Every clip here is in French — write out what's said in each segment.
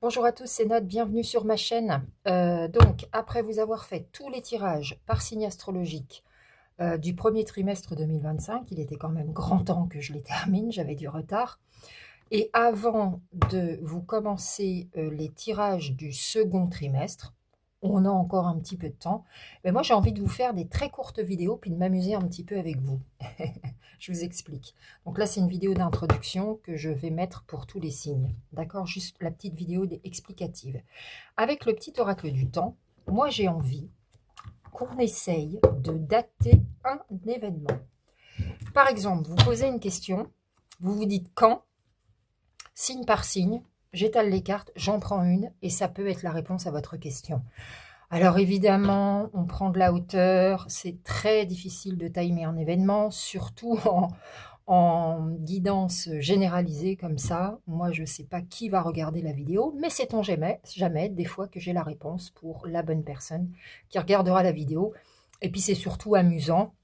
Bonjour à tous, c'est Nat, bienvenue sur ma chaîne. Donc, après vous avoir fait tous les tirages par signe astrologique du premier trimestre 2025, il était quand même grand temps que je les termine, j'avais du retard. Et avant de vous commencer les tirages du second trimestre, on a encore un petit peu de temps, mais moi j'ai envie de vous faire des très courtes vidéos puis de m'amuser un petit peu avec vous. Je vous explique. Donc là c'est une vidéo d'introduction que je vais mettre pour tous les signes. D'accord? Juste la petite vidéo explicative. Avec le petit oracle du temps, moi j'ai envie qu'on essaye de dater un événement. Par exemple, vous posez une question, vous vous dites quand, signe par signe, j'étale les cartes, j'en prends une et ça peut être la réponse à votre question. Alors évidemment, on prend de la hauteur, c'est très difficile de timer un événement, surtout en guidance généralisée comme ça. Moi, je ne sais pas qui va regarder la vidéo, mais sait-on jamais, des fois que j'ai la réponse pour la bonne personne qui regardera la vidéo. Et puis c'est surtout amusant.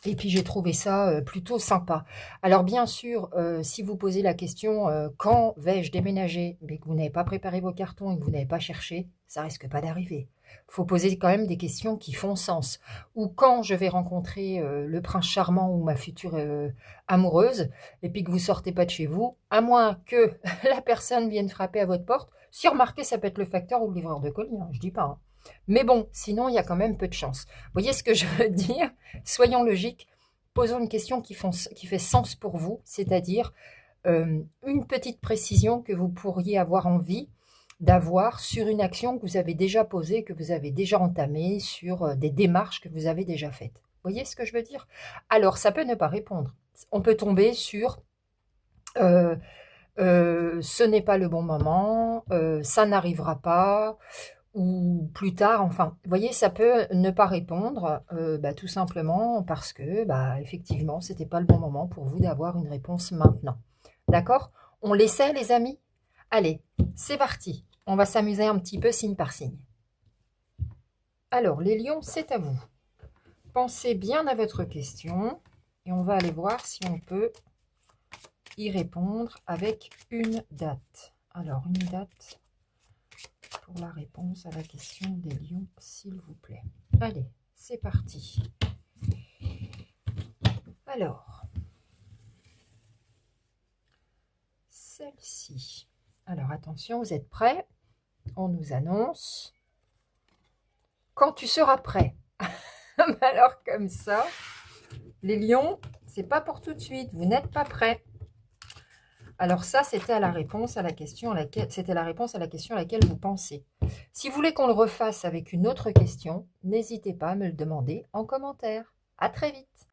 Et puis j'ai trouvé ça plutôt sympa. Alors bien sûr, si vous posez la question quand vais-je déménager, mais que vous n'avez pas préparé vos cartons et que vous n'avez pas cherché, ça risque pas d'arriver. Il faut poser quand même des questions qui font sens. Ou quand je vais rencontrer le prince charmant ou ma future amoureuse, et puis que vous sortez pas de chez vous, à moins que la personne vienne frapper à votre porte. Si remarquez, ça peut être le facteur ou le livreur de colis, hein, je dis pas. Hein. Mais bon, sinon, il y a quand même peu de chance. Vous voyez ce que je veux dire? Soyons logiques, posons une question qui fait sens pour vous, c'est-à-dire une petite précision que vous pourriez avoir envie d'avoir sur une action que vous avez déjà posée, que vous avez déjà entamée, sur des démarches que vous avez déjà faites. Vous voyez ce que je veux dire? Alors, ça peut ne pas répondre. On peut tomber sur ce n'est pas le bon moment, ça n'arrivera pas, ou plus tard, enfin, vous voyez, ça peut ne pas répondre, tout simplement parce que, effectivement, c'était pas le bon moment pour vous d'avoir une réponse maintenant. D'accord? On l'essaie, les amis? Allez, c'est parti. On va s'amuser un petit peu signe par signe. Alors, les lions, c'est à vous. Pensez bien à votre question et on va aller voir si on peut y répondre avec une date. Alors, une date pour la réponse à la question des lions, s'il vous plaît. Allez, c'est parti. Alors, celle-ci. Alors, attention, vous êtes prêts? On nous annonce quand tu seras prêt. Alors, comme ça, les lions, c'est pas pour tout de suite. Vous n'êtes pas prêts. Alors ça, c'était la réponse à la question à laquelle vous pensez. Si vous voulez qu'on le refasse avec une autre question, n'hésitez pas à me le demander en commentaire. À très vite.